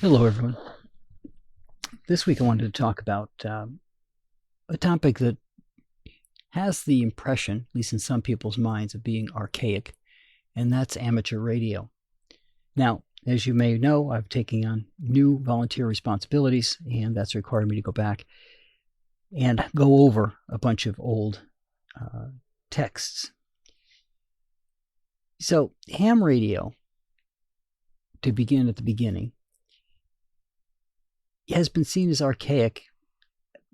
Hello, everyone. This week I wanted to talk about a topic that has the impression, at least in some people's minds, of being archaic, and that's amateur radio. Now, as you may know, I'm taking on new volunteer responsibilities, and that's required me to go back and go over a bunch of old texts. So, ham radio, to begin at the beginning, has been seen as archaic,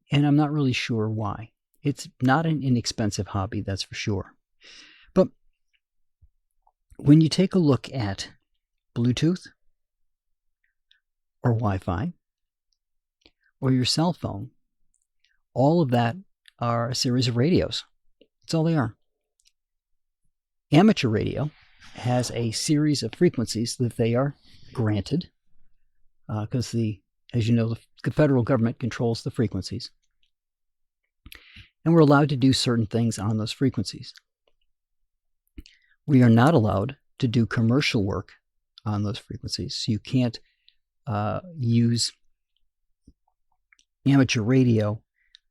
and I'm not really sure why. It's not an inexpensive hobby, that's for sure. But when you take a look at Bluetooth or Wi-Fi or your cell phone, all of that are a series of radios. That's all they are. Amateur radio has a series of frequencies that they are granted because as you know, the federal government controls the frequencies. And we're allowed to do certain things on those frequencies. We are not allowed to do commercial work on those frequencies. So you can't use amateur radio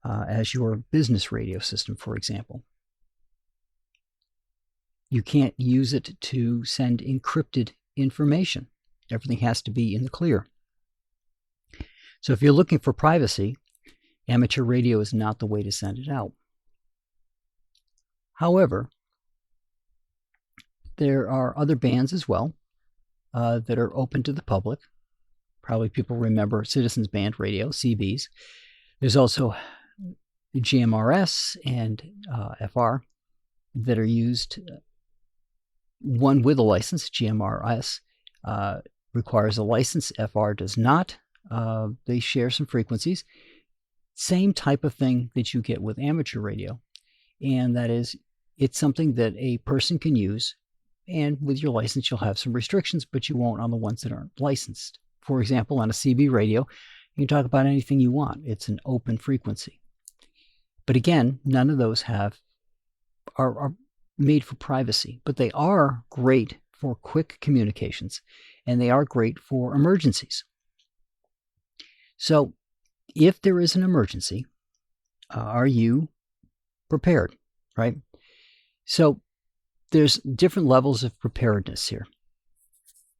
as your business radio system, for example. You can't use it to send encrypted information. Everything has to be in the clear. So if you're looking for privacy, amateur radio is not the way to send it out. However, there are other bands as well that are open to the public. Probably people remember Citizens Band Radio, CBs. There's also GMRS and FR that are used. One with a license, GMRS, requires a license. FR does not. They share some frequencies. Same type of thing that you get with amateur radio. And that is, it's something that a person can use. And with your license, you'll have some restrictions, but you won't on the ones that aren't licensed. For example, on a CB radio, you can talk about anything you want. It's an open frequency. But again, none of those are made for privacy, but they are great for quick communications, and they are great for emergencies. So if there is an emergency, are you prepared, right? So there's different levels of preparedness here.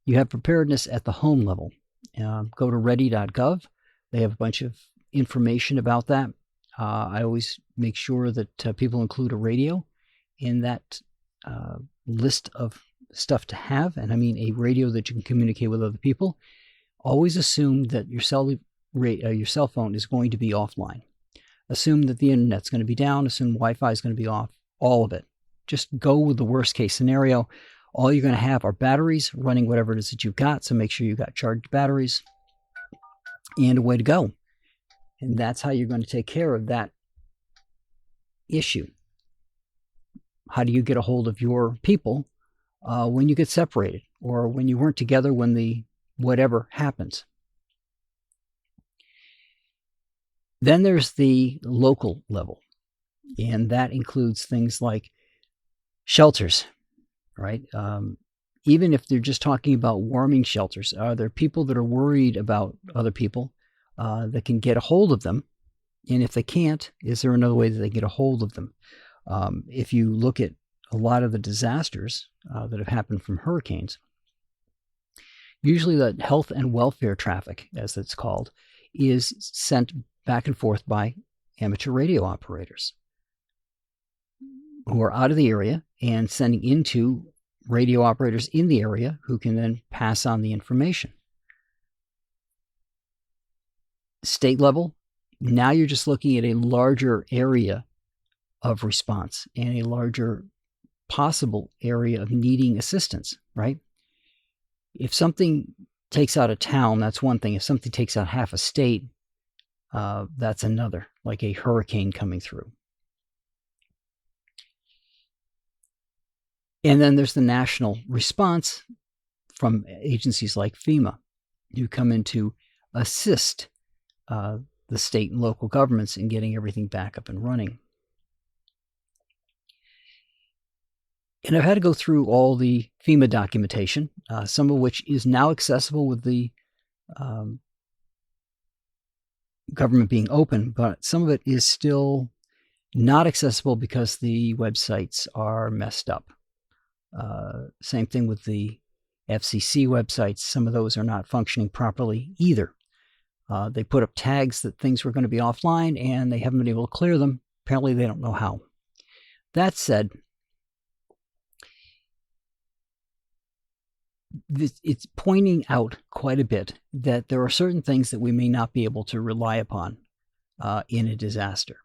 You have preparedness at the home level. Go to ready.gov. They have a bunch of information about that. I always make sure that people include a radio in that list of stuff to have, and I mean a radio that you can communicate with other people. Always assume that your cell phone is going to be offline. Assume that the internet's going to be down. Assume Wi-Fi is going to be off. All of it. Just go with the worst case scenario. All you're going to have are batteries running whatever it is that you've got, so make sure you've got charged batteries and a way to go. And that's how you're going to take care of that issue. How do you get a hold of your people when you get separated or when you weren't together when the whatever happens? Then there's the local level, and that includes things like shelters, right? Even if they're just talking about warming shelters, are there people that are worried about other people that can get a hold of them? And if they can't, is there another way that they get a hold of them? If you look at a lot of the disasters that have happened from hurricanes, usually the health and welfare traffic, as it's called, is sent back and forth by amateur radio operators who are out of the area and sending into radio operators in the area who can then pass on the information. State level, now you're just looking at a larger area of response and a larger possible area of needing assistance, right? If something takes out a town, that's one thing. If something takes out half a state, that's another, like a hurricane coming through. And then there's the national response from agencies like FEMA, who come in to assist the state and local governments in getting everything back up and running. And I've had to go through all the FEMA documentation, some of which is now accessible with the government being open, but some of it is still not accessible because the websites are messed up. Same thing with the FCC websites. Some of those are not functioning properly either. They put up tags that things were going to be offline, and they haven't been able to clear them. Apparently, they don't know how. That said, it's pointing out quite a bit that there are certain things that we may not be able to rely upon in a disaster.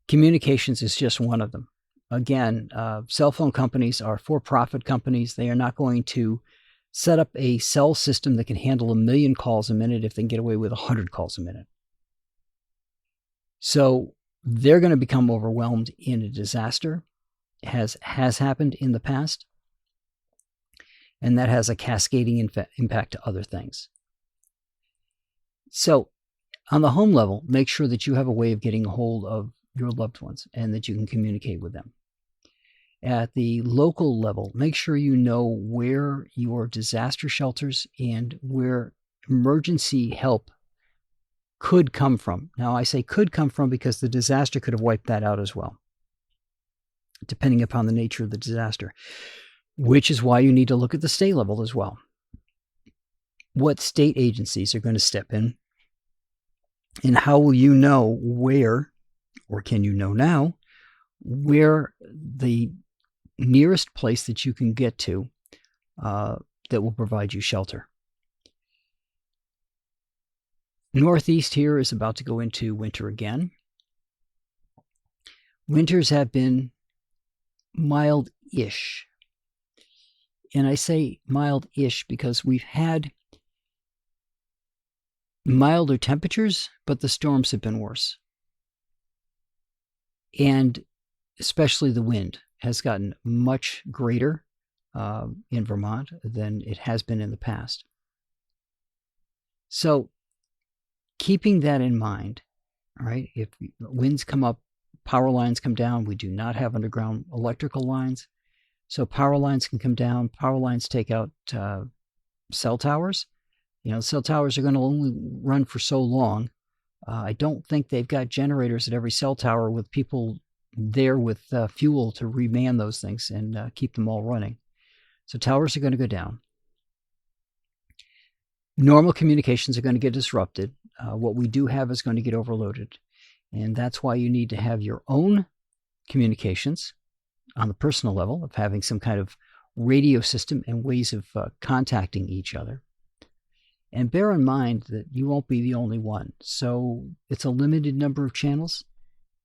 Communications is just one of them. Again, cell phone companies are for-profit companies. They are not going to set up a cell system that can handle 1 million calls a minute if they can get away with 100 calls a minute. So they're going to become overwhelmed in a disaster. Has happened in the past. And that has a cascading impact to other things. So on the home level, make sure that you have a way of getting a hold of your loved ones and that you can communicate with them. At the local level, make sure you know where your disaster shelters and where emergency help could come from. Now, I say could come from because the disaster could have wiped that out as well, depending upon the nature of the disaster, which is why you need to look at the state level as well. What state agencies are going to step in, and how will you know where, or can you know now, where the nearest place that you can get to that will provide you shelter. Northeast here is about to go into winter again. Winters have been mild-ish. And I say mild-ish because we've had milder temperatures, but the storms have been worse. And especially the wind has gotten much greater in Vermont than it has been in the past. So keeping that in mind, all right, if winds come up, power lines come down, we do not have underground electrical lines. So power lines can come down. Power lines take out cell towers. You know, cell towers are going to only run for so long. I don't think they've got generators at every cell tower with people there with fuel to reman those things and keep them all running. So towers are going to go down. Normal communications are going to get disrupted. What we do have is going to get overloaded. And that's why you need to have your own communications on the personal level of having some kind of radio system and ways of contacting each other. And bear in mind that you won't be the only one. So it's a limited number of channels.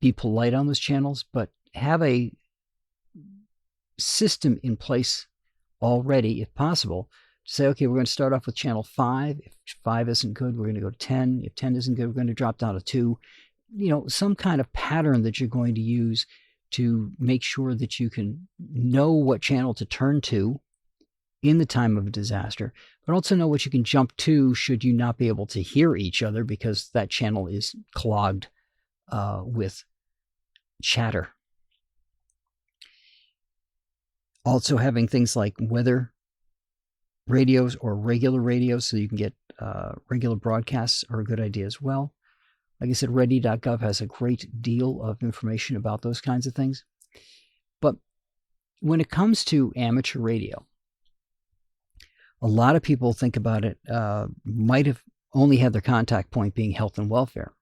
Be polite on those channels, but have a system in place already, if possible, to say, okay, we're going to start off with channel 5. If 5 isn't good, we're going to go to 10. If 10 isn't good, we're going to drop down to 2. You know, some kind of pattern that you're going to use to make sure that you can know what channel to turn to in the time of a disaster, but also know what you can jump to should you not be able to hear each other because that channel is clogged with chatter. Also having things like weather radios or regular radios so you can get regular broadcasts are a good idea as well. Like I said, ready.gov has a great deal of information about those kinds of things. But when it comes to amateur radio, a lot of people think about it, might have only had their contact point being health and welfare.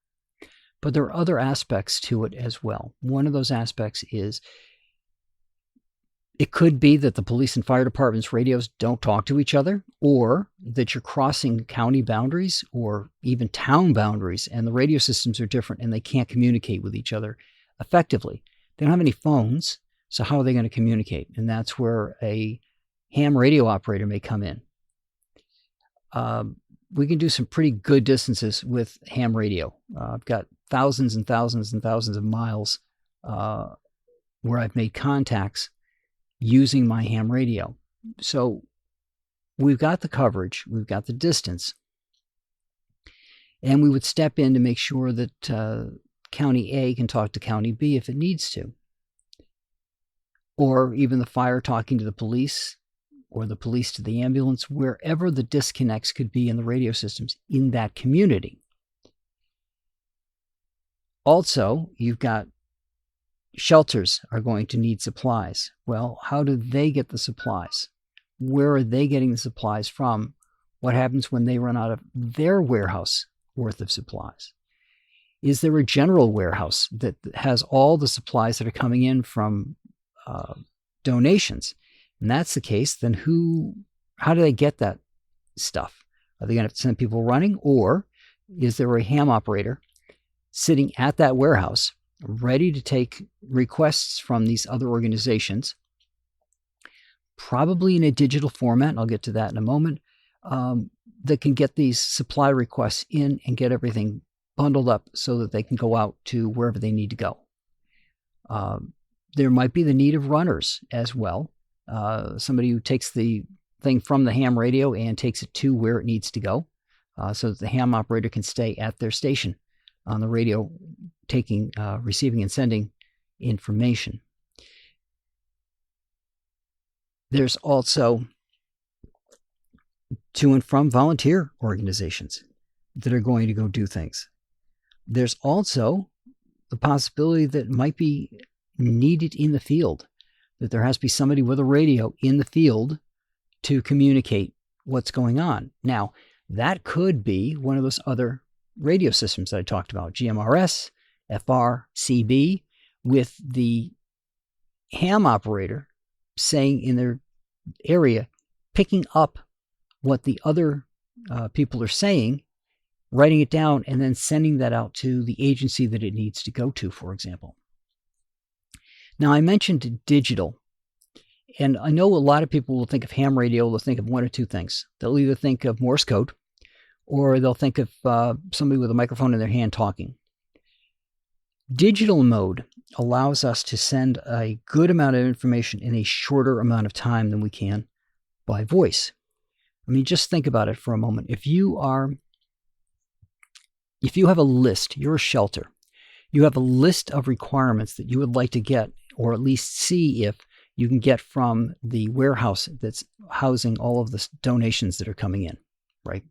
But there are other aspects to it as well. One of those aspects is it could be that the police and fire department's radios don't talk to each other, or that you're crossing county boundaries or even town boundaries and the radio systems are different and they can't communicate with each other effectively. They don't have any phones, so how are they going to communicate? And that's where a ham radio operator may come in. We can do some pretty good distances with ham radio. I've got thousands and thousands and thousands of miles where I've made contacts using my ham radio. So we've got the coverage, we've got the distance, and we would step in to make sure that County A can talk to County B if it needs to. Or even the fire talking to the police or the police to the ambulance, wherever the disconnects could be in the radio systems in that community. Also, you've got shelters are going to need supplies. Well, how do they get the supplies? Where are they getting the supplies from? What happens when they run out of their warehouse worth of supplies? Is there a general warehouse that has all the supplies that are coming in from donations? And that's the case, then how do they get that stuff? Are they going to have to send people running, or is there a ham operator sitting at that warehouse ready to take requests from these other organizations, probably in a digital format, and I'll get to that in a moment, that can get these supply requests in and get everything bundled up so that they can go out to wherever they need to go. There might be the need of runners as well. Somebody who takes the thing from the ham radio and takes it to where it needs to go, so that the ham operator can stay at their station on the radio, receiving and sending information. There's also to and from volunteer organizations that are going to go do things. There's also the possibility that it might be needed in the field, that there has to be somebody with a radio in the field to communicate what's going on. Now, that could be one of those other radio systems that I talked about, GMRS, FR, CB, with the ham operator saying in their area, picking up what the other people are saying, writing it down, and then sending that out to the agency that it needs to go to, for example. Now, I mentioned digital, and I know a lot of people will think of ham radio, they'll think of one or two things. They'll either think of Morse code, or they'll think of somebody with a microphone in their hand talking. Digital mode allows us to send a good amount of information in a shorter amount of time than we can by voice. I mean, just think about it for a moment. If you have a list, you're a shelter, you have a list of requirements that you would like to get, or at least see if you can get from the warehouse that's housing all of the donations that are coming in, right?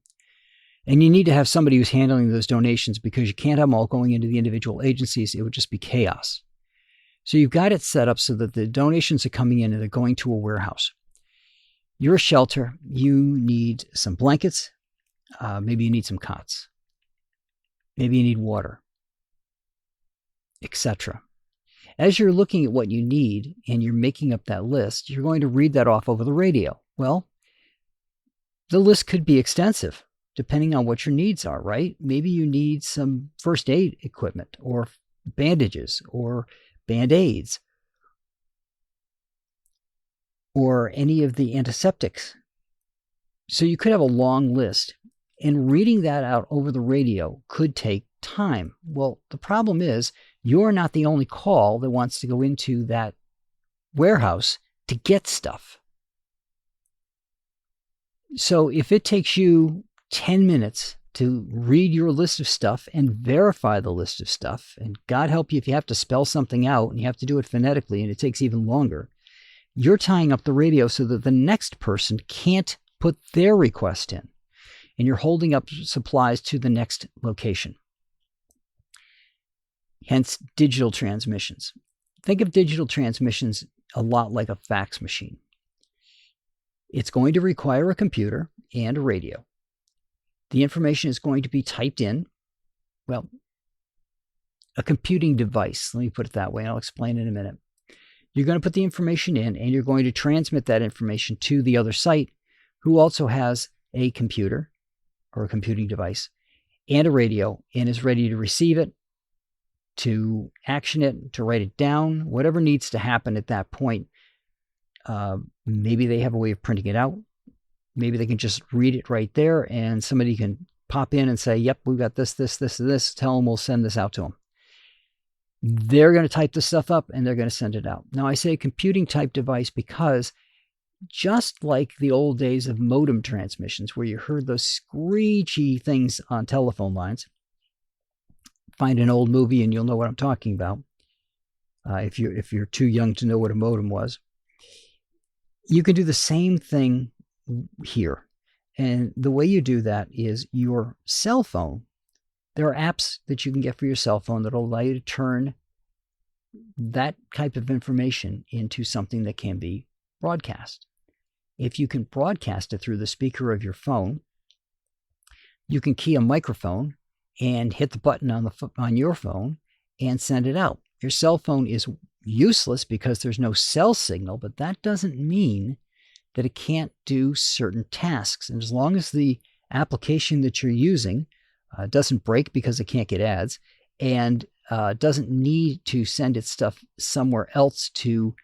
And you need to have somebody who's handling those donations, because you can't have them all going into the individual agencies. It would just be chaos. So you've got it set up so that the donations are coming in and they're going to a warehouse. You're a shelter. You need some blankets. Maybe you need some cots. Maybe you need water, etc. As you're looking at what you need and you're making up that list, you're going to read that off over the radio. Well, the list could be extensive, depending on what your needs are, right? Maybe you need some first aid equipment, or bandages, or Band-Aids, or any of the antiseptics. So you could have a long list, and reading that out over the radio could take time. Well, the problem is you're not the only call that wants to go into that warehouse to get stuff. So if it takes you 10 minutes to read your list of stuff and verify the list of stuff, and God help you if you have to spell something out and you have to do it phonetically and it takes even longer, you're tying up the radio so that the next person can't put their request in, and you're holding up supplies to the next location. Hence, digital transmissions. Think of digital transmissions a lot like a fax machine. It's going to require a computer and a radio. The information is going to be typed in, well, a computing device. Let me put it that way, and I'll explain in a minute. You're going to put the information in, and you're going to transmit that information to the other site, who also has a computer or a computing device and a radio, and is ready to receive it, to action it, to write it down, whatever needs to happen at that point. Maybe they have a way of printing it out. Maybe they can just read it right there, and somebody can pop in and say, yep, we've got this, this, this, and this. Tell them we'll send this out to them. They're going to type this stuff up, and they're going to send it out. Now, I say computing type device because just like the old days of modem transmissions, where you heard those screechy things on telephone lines, find an old movie and you'll know what I'm talking about, if you're too young to know what a modem was. You can do the same thing here. And the way you do that is your cell phone. There are apps that you can get for your cell phone that will allow you to turn that type of information into something that can be broadcast. If you can broadcast it through the speaker of your phone, you can key a microphone and hit the button on your phone and send it out. Your cell phone is useless because there's no cell signal, but that doesn't mean that it can't do certain tasks. And as long as the application that you're using doesn't break because it can't get ads, and doesn't need to send its stuff somewhere else to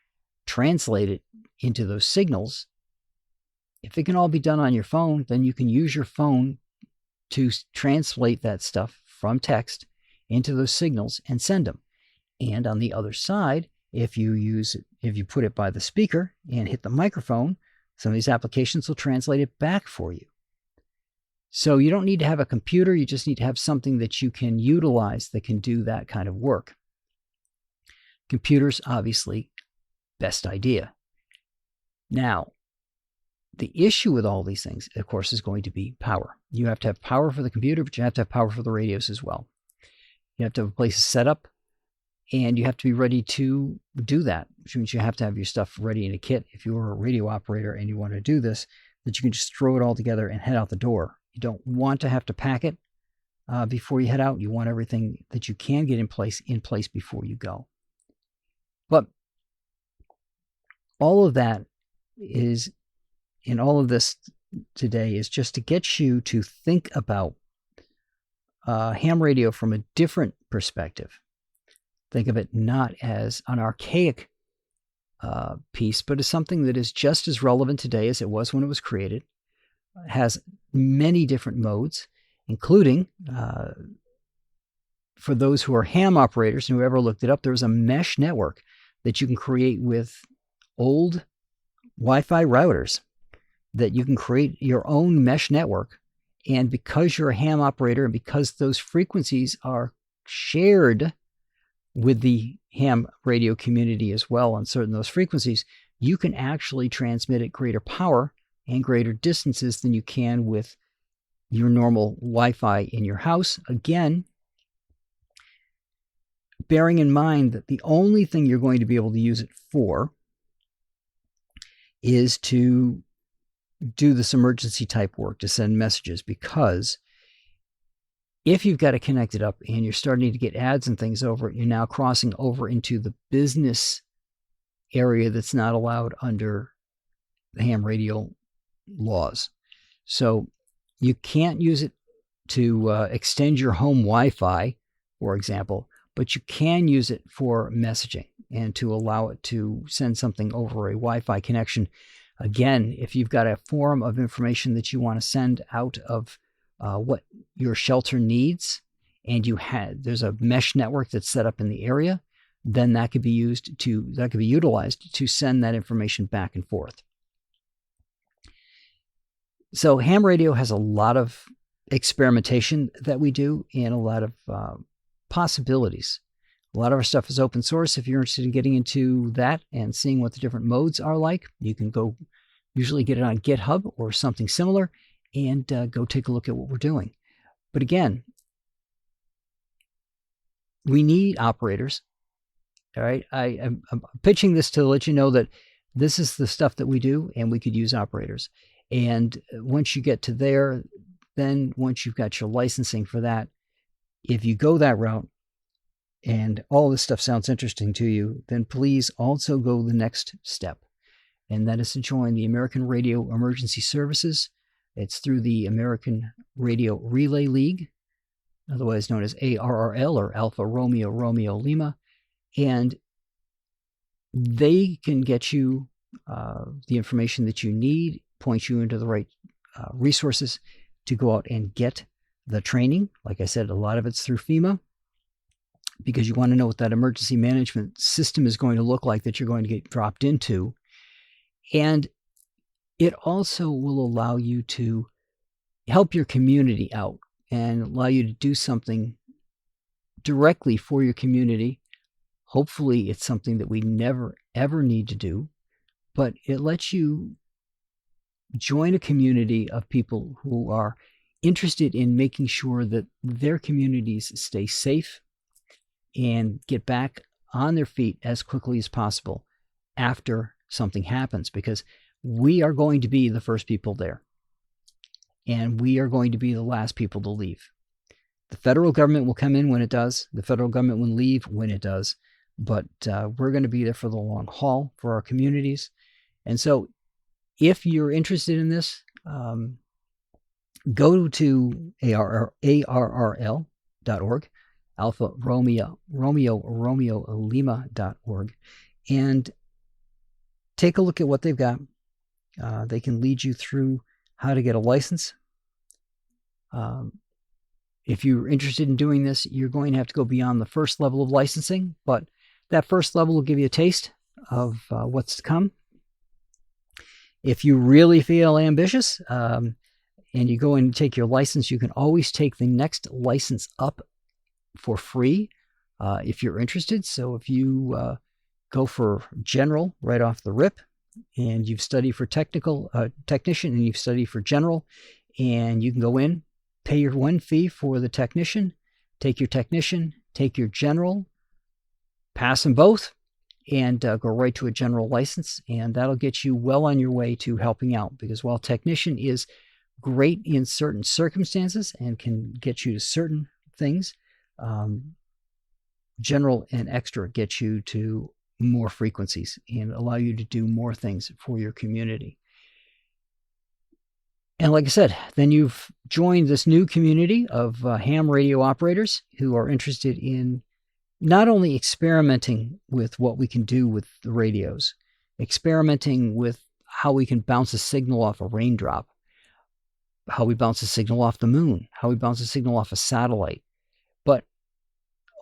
translate it into those signals, if it can all be done on your phone, then you can use your phone to translate that stuff from text into those signals and send them. And on the other side, if you put it by the speaker and hit the microphone, some of these applications will translate it back for you. So you don't need to have a computer, you just need to have something that you can utilize that can do that kind of work. Computers, obviously, best idea. Now, the issue with all these things, of course, is going to be power. You have to have power for the computer, but you have to have power for the radios as well. You have to have a place to set up, and you have to be ready to do that, which means you have to have your stuff ready in a kit. If you're a radio operator and you want to do this, that you can just throw it all together and head out the door. You don't want to have to pack it before you head out. You want everything that you can get in place before you go. But all of that is, in all of this today, is just to get you to think about ham radio from a different perspective. Think of it not as an archaic piece, but as something that is just as relevant today as it was when it was created. It has many different modes, including, for those who are ham operators and who ever looked it up, there's a mesh network that you can create with old Wi-Fi routers, that you can create your own mesh network. And because you're a ham operator and because those frequencies are shared with the ham radio community as well on certain those frequencies, you can actually transmit at greater power and greater distances than you can with your normal Wi-Fi in your house. Again, bearing in mind that the only thing you're going to be able to use it for is to do this emergency type work, to send messages, because if you've got it connected up and you're starting to get ads and things over it, you're now crossing over into the business area that's not allowed under the ham radio laws. So you can't use it to extend your home Wi-Fi, for example, but you can use it for messaging and to allow it to send something over a Wi-Fi connection. Again, if you've got a form of information that you want to send out of what your shelter needs, and there's a mesh network that's set up in the area, then that could be utilized to send that information back and forth. So ham radio has a lot of experimentation that we do and a lot of possibilities. A lot of our stuff is open source. If you're interested in getting into that and seeing what the different modes are like, you can go usually get it on GitHub or something similar and go take a look at what we're doing. But again, we need operators. All right, I'm pitching this to let you know that this is the stuff that we do and we could use operators. And once you get to there, then once you've got your licensing for that, if you go that route and all this stuff sounds interesting to you, then please also go the next step. And that is to join the American Radio Emergency Services. It's through the American Radio Relay League, otherwise known as ARRL, or Alpha Romeo Romeo Lima. And they can get you the information that you need, point you into the right resources to go out and get the training. Like I said, a lot of it's through FEMA, because you want to know what that emergency management system is going to look like that you're going to get dropped into. And it also will allow you to help your community out and allow you to do something directly for your community. Hopefully it's something that we never, ever need to do, but it lets you join a community of people who are interested in making sure that their communities stay safe and get back on their feet as quickly as possible after something happens, because we are going to be the first people there, and we are going to be the last people to leave. The federal government will come in when it does. The federal government will leave when it does. But we're going to be there for the long haul for our communities. And so if you're interested in this, go to ARRL.org, Alpha Romeo Lima.org, and take a look at what they've got. They can lead you through how to get a license. If you're interested in doing this, you're going to have to go beyond the first level of licensing, but that first level will give you a taste of what's to come. If you really feel ambitious and you go and take your license, you can always take the next license up for free if you're interested. So if you go for general right off the rip, and you've studied for technician, and you've studied for general, and you can go in, pay your one fee for the technician, take your technician, take your general, pass them both, and go right to a general license. And that'll get you well on your way to helping out, because while technician is great in certain circumstances and can get you to certain things, general and extra get you to more frequencies and allow you to do more things for your community. And like I said, then you've joined this new community of ham radio operators who are interested in not only experimenting with what we can do with the radios, experimenting with how we can bounce a signal off a raindrop, how we bounce a signal off the moon, how we bounce a signal off a satellite, but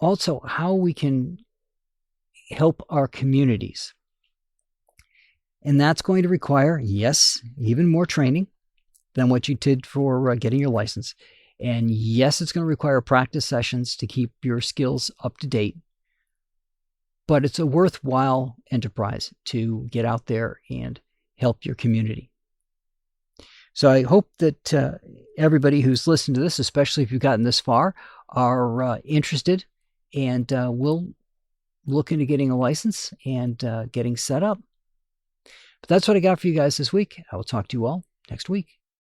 also how we can help our communities. And that's going to require, yes, even more training than what you did for getting your license. And yes, it's going to require practice sessions to keep your skills up to date. But it's a worthwhile enterprise to get out there and help your community. So I hope that everybody who's listened to this, especially if you've gotten this far, are interested and will look into getting a license and getting set up. But that's what I got for you guys this week. I will talk to you all next week.